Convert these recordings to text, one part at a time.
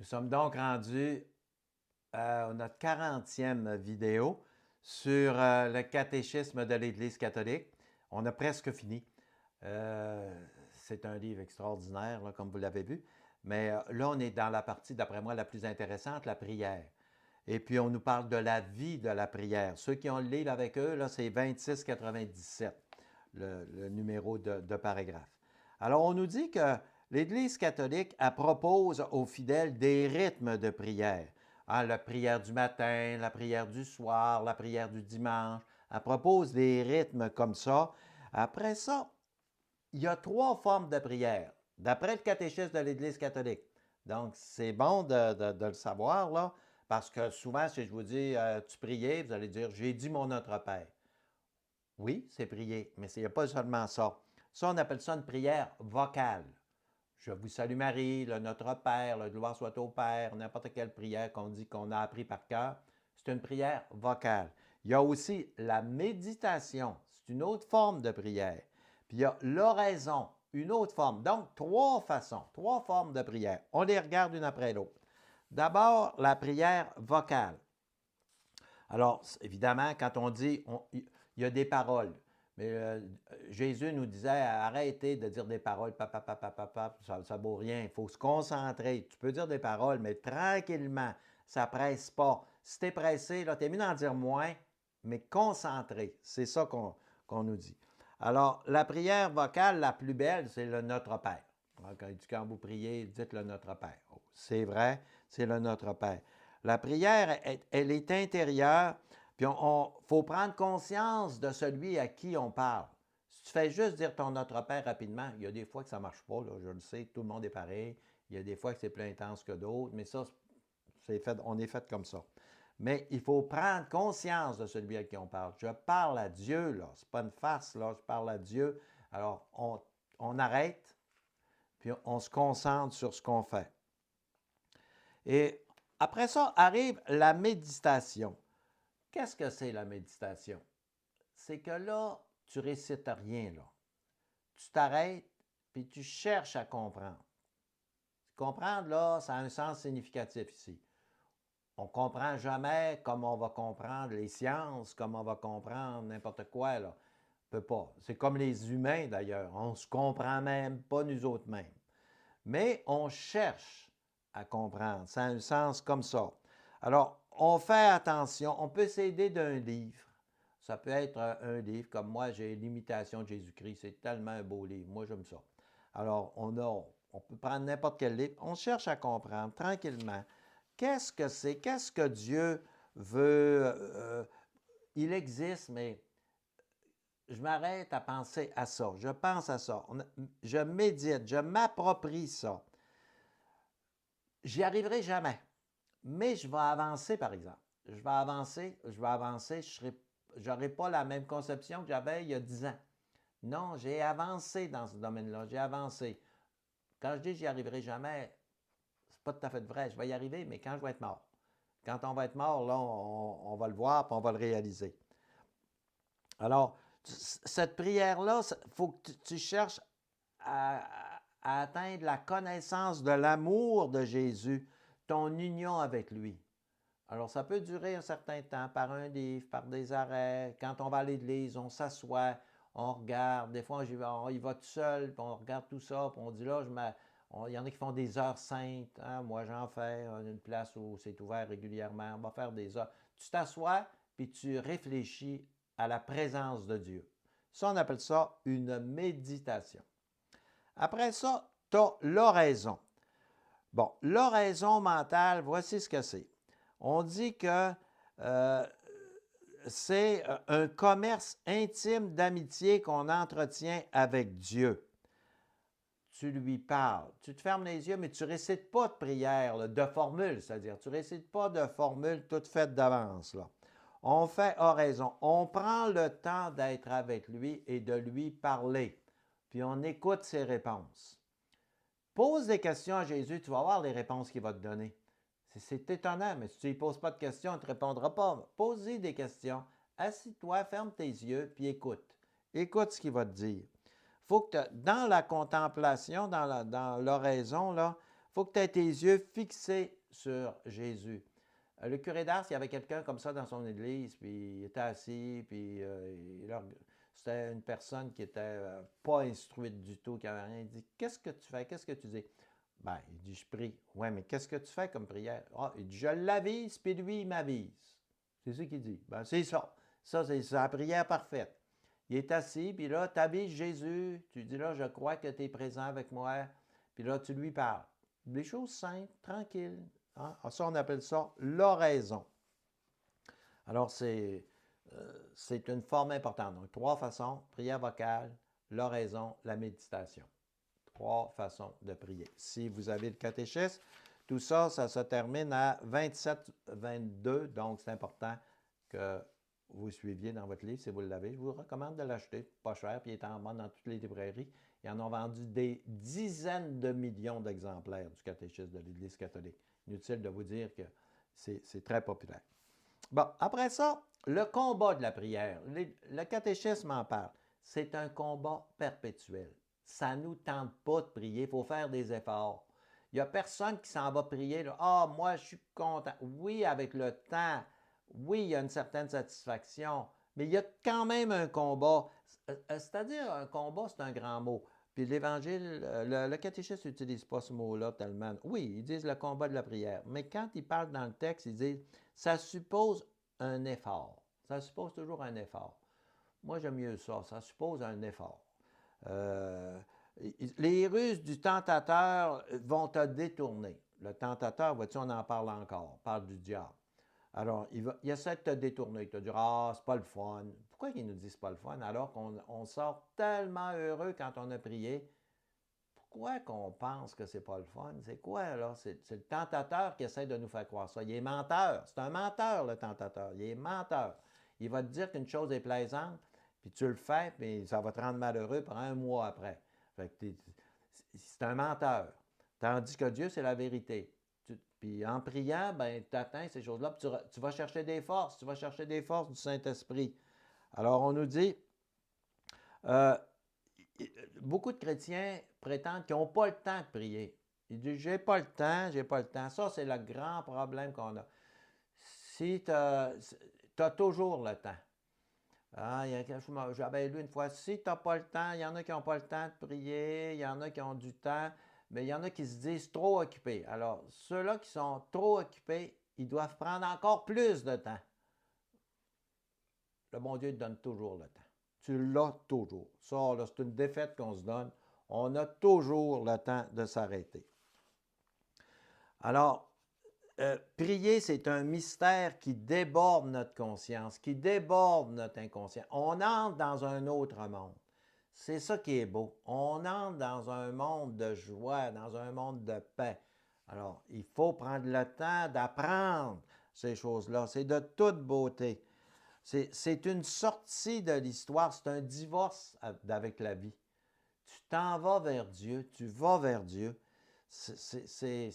Nous sommes donc rendus à notre 40e vidéo sur le catéchisme de l'Église catholique. On a presque fini. C'est un livre extraordinaire, là, comme vous l'avez vu. Mais là, on est dans la partie, d'après moi, la plus intéressante, la prière. Et puis, on nous parle de la vie de la prière. Ceux qui ont le livre avec eux, là, c'est 2697, le numéro de paragraphe. Alors, on nous dit que l'Église catholique, elle propose aux fidèles des rythmes de prière. Hein, la prière du matin, la prière du soir, la prière du dimanche. Elle propose des rythmes comme ça. Après ça, il y a 3 formes de prière, d'après le catéchisme de l'Église catholique. Donc, c'est bon de le savoir, là, parce que souvent, si je vous dis tu priais, vous allez dire j'ai dit mon Notre Père. Oui, c'est prier, mais il n'y a pas seulement ça. Ça, on appelle ça une prière vocale. Je vous salue Marie, le Notre Père, le gloire soit au Père, n'importe quelle prière qu'on dit qu'on a appris par cœur, c'est une prière vocale. Il y a aussi la méditation, c'est une autre forme de prière. Puis il y a l'oraison, une autre forme. Donc, 3 façons, 3 formes de prière. On les regarde une après l'autre. D'abord, la prière vocale. Alors, évidemment, quand on dit, il y a des paroles. Mais Jésus nous disait, arrêtez de dire des paroles, papa, papa, papa, ça ne vaut rien. Il faut se concentrer. Tu peux dire des paroles, mais tranquillement. Ça ne presse pas. Si tu es pressé, tu es mieux d'en dire moins, mais concentré. C'est ça qu'on nous dit. Alors, la prière vocale la plus belle, c'est le Notre Père. Quand vous priez, dites le Notre Père. Oh, c'est vrai, c'est le Notre Père. La prière, elle est intérieure, puis il faut prendre conscience de celui à qui on parle. Si tu fais juste dire ton Notre Père rapidement, il y a des fois que ça ne marche pas, là, je le sais, tout le monde est pareil. Il y a des fois que c'est plus intense que d'autres, mais ça, on est fait comme ça. Mais il faut prendre conscience de celui à qui on parle. Je parle à Dieu, là. Ce n'est pas une farce, là. Je parle à Dieu. Alors, on arrête, puis on se concentre sur ce qu'on fait. Et après ça arrive la méditation. Qu'est-ce que c'est la méditation? C'est que là, tu récites rien, là. Tu t'arrêtes, puis tu cherches à comprendre. Comprendre, là, ça a un sens significatif ici. On ne comprend jamais comme on va comprendre les sciences, comme on va comprendre n'importe quoi, là. On peut pas. C'est comme les humains, d'ailleurs. On ne se comprend même pas nous autres mêmes. Mais on cherche à comprendre. Ça a un sens comme ça. Alors, on fait attention. On peut s'aider d'un livre. Ça peut être un livre comme moi, j'ai L'imitation de Jésus-Christ. C'est tellement un beau livre. Moi, j'aime ça. Alors, on peut prendre n'importe quel livre. On cherche à comprendre tranquillement. Qu'est-ce que c'est? Qu'est-ce que Dieu veut? Il existe, mais je m'arrête à penser à ça. Je pense à ça. Je médite. Je m'approprie ça. J'y arriverai jamais. Mais je vais avancer, par exemple. Je vais avancer, je n'aurai pas la même conception que j'avais il y a 10 ans. Non, j'ai avancé dans ce domaine-là, j'ai avancé. Quand je dis j'y arriverai jamais, c'est pas tout à fait vrai. Je vais y arriver, mais quand je vais être mort. Quand on va être mort, là, on va le voir et on va le réaliser. Alors, cette prière-là, il faut que tu cherches à atteindre la connaissance de l'amour de Jésus, ton union avec lui. Alors, ça peut durer un certain temps, par un livre, par des arrêts. Quand on va à l'église, on s'assoit, on regarde. Des fois, on y va tout seul, puis on regarde tout ça, puis on dit là, il y en a qui font des heures saintes. Hein? Moi, j'en fais une place où c'est ouvert régulièrement. On va faire des heures. Tu t'assois, puis tu réfléchis à la présence de Dieu. Ça, on appelle ça une méditation. Après ça, tu as l'oraison. Bon, l'oraison mentale, voici ce que c'est. On dit que c'est un commerce intime d'amitié qu'on entretient avec Dieu. Tu lui parles. Tu te fermes les yeux, mais tu ne récites pas de prière, là, de formule, c'est-à-dire tu ne récites pas de formule toute faite d'avance. Là. On fait oraison. On prend le temps d'être avec lui et de lui parler. Puis on écoute ses réponses. Pose des questions à Jésus, tu vas voir les réponses qu'il va te donner. C'est étonnant, mais si tu ne lui poses pas de questions, il ne te répondra pas. Pose-lui des questions. Assis-toi, ferme tes yeux, puis écoute. Écoute ce qu'il va te dire. Il faut que dans la contemplation, dans l'oraison, il faut que tu aies tes yeux fixés sur Jésus. Le curé d'Ars, il y avait quelqu'un comme ça dans son église, puis il était assis, puis c'était une personne qui n'était pas instruite du tout, qui n'avait rien. Il dit, qu'est-ce que tu fais? Qu'est-ce que tu dis? Ben, il dit, je prie. Ouais, mais qu'est-ce que tu fais comme prière? Ah, il dit, je l'avise, puis lui, il m'avise. C'est ça qu'il dit. Ben, c'est ça. Ça, c'est la prière parfaite. Il est assis, puis là, tu avises Jésus. Tu dis, là, je crois que tu es présent avec moi. Puis là, tu lui parles. Des choses simples, tranquilles. Hein? Ça, on appelle ça l'oraison. Alors, c'est une forme importante. Donc, 3 façons, prière vocale, l'oraison, la méditation. 3 façons de prier. Si vous avez le catéchisme, tout ça, ça se termine à 27-22. Donc, c'est important que vous suiviez dans votre livre, si vous l'avez. Je vous recommande de l'acheter, pas cher, puis il est en vente dans toutes les librairies. Ils en ont vendu des dizaines de millions d'exemplaires du catéchisme de l'Église catholique. Inutile de vous dire que c'est très populaire. Bon, après ça, le combat de la prière. Le catéchisme en parle. C'est un combat perpétuel. Ça ne nous tente pas de prier, il faut faire des efforts. Il n'y a personne qui s'en va prier. Ah, moi, je suis content. Oui, avec le temps, oui, il y a une certaine satisfaction, mais il y a quand même un combat. C'est-à-dire, un combat, c'est un grand mot. Puis l'Évangile, le catéchisme n'utilise pas ce mot-là tellement. Oui, ils disent le combat de la prière. Mais quand ils parlent dans le texte, ils disent ça suppose un effort. Ça suppose toujours un effort. Moi, j'aime mieux ça. Ça suppose un effort. Les ruses du tentateur vont te détourner. Le tentateur, vois-tu, on en parle encore. On parle du diable. Alors, il essaie de te détourner. Il te dit, ah, c'est pas le fun. Pourquoi il nous dit c'est pas le fun alors qu'on sort tellement heureux quand on a prié? Pourquoi qu'on pense que c'est pas le fun? C'est quoi, là? C'est le tentateur qui essaie de nous faire croire ça. Il est menteur. C'est un menteur, le tentateur. Il est menteur. Il va te dire qu'une chose est plaisante, puis tu le fais, puis ça va te rendre malheureux pour un mois après. Fait que c'est un menteur. Tandis que Dieu, c'est la vérité. Puis en priant, ben, tu atteins ces choses-là, puis tu vas chercher des forces. Tu vas chercher des forces du Saint-Esprit. Alors, on nous dit, euh, beaucoup de chrétiens prétendent qu'ils n'ont pas le temps de prier. Ils disent, j'ai pas le temps, j'ai pas le temps. Ça, c'est le grand problème qu'on a. Si tu as toujours le temps. Ah, j'avais lu une fois, si tu n'as pas le temps, il y en a qui n'ont pas le temps de prier, il y en a qui ont du temps, mais il y en a qui se disent trop occupés. Alors, ceux-là qui sont trop occupés, ils doivent prendre encore plus de temps. Le bon Dieu te donne toujours le temps. Tu l'as toujours. Ça, là, c'est une défaite qu'on se donne. On a toujours le temps de s'arrêter. Alors, prier, c'est un mystère qui déborde notre conscience, qui déborde notre inconscient. On entre dans un autre monde. C'est ça qui est beau. On entre dans un monde de joie, dans un monde de paix. Alors, il faut prendre le temps d'apprendre ces choses-là. C'est de toute beauté. C'est une sortie de l'histoire, c'est un divorce avec la vie. Tu t'en vas vers Dieu, tu vas vers Dieu. C'est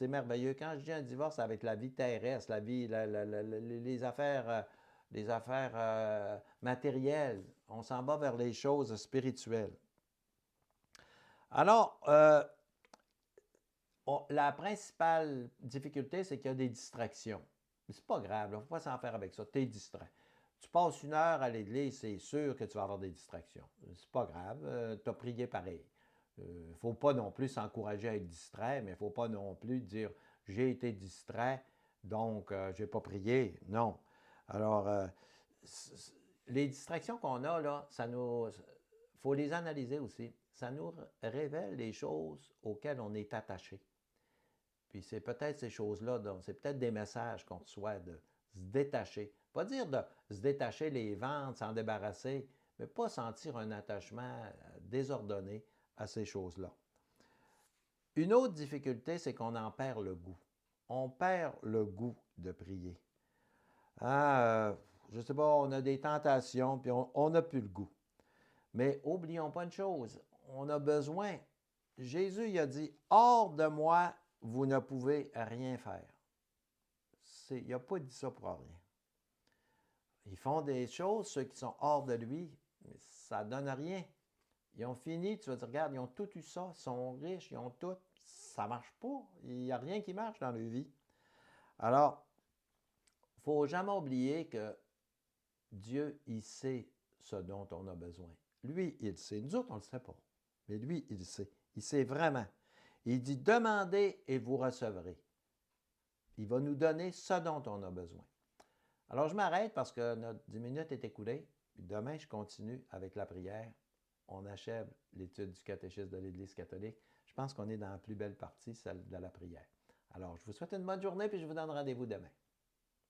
merveilleux. Quand je dis un divorce avec la vie terrestre, la vie, les affaires matérielles, on s'en va vers les choses spirituelles. Alors, la principale difficulté, c'est qu'il y a des distractions. Mais c'est pas grave, il ne faut pas s'en faire avec ça. Tu es distrait. Tu passes 1 heure à l'église, c'est sûr que tu vas avoir des distractions. C'est pas grave, tu as prié pareil. Il ne faut pas non plus s'encourager à être distrait, mais il ne faut pas non plus dire j'ai été distrait, donc je n'ai pas prié. Non. Alors, les distractions qu'on a, là, faut les analyser aussi. Ça nous révèle les choses auxquelles on est attaché. Puis c'est peut-être ces choses-là, c'est peut-être des messages qu'on reçoit de se détacher. Pas dire de se détacher les ventes, s'en débarrasser, mais pas sentir un attachement désordonné à ces choses-là. Une autre difficulté, c'est qu'on en perd le goût. On perd le goût de prier. Je ne sais pas, on a des tentations, puis on n'a plus le goût. Mais n'oublions pas une chose, on a besoin. Jésus il a dit, hors de moi, vous ne pouvez rien faire. Il n'a pas dit ça pour rien. Ils font des choses, ceux qui sont hors de lui, mais ça ne donne rien. Ils ont fini, tu vas dire, regarde, ils ont tout eu ça, ils sont riches, ils ont tout. ça ne marche pas. Il n'y a rien qui marche dans leur vie. Alors, il ne faut jamais oublier que Dieu, il sait ce dont on a besoin. Lui, il sait. Nous autres, on ne le sait pas. Mais lui, il sait. Il sait vraiment. Il dit, demandez et vous recevrez. Il va nous donner ce dont on a besoin. Alors, je m'arrête parce que notre 10 minutes est écoulée. Demain, je continue avec la prière. On achève l'étude du catéchisme de l'Église catholique. Je pense qu'on est dans la plus belle partie, celle de la prière. Alors, je vous souhaite une bonne journée, puis je vous donne rendez-vous demain.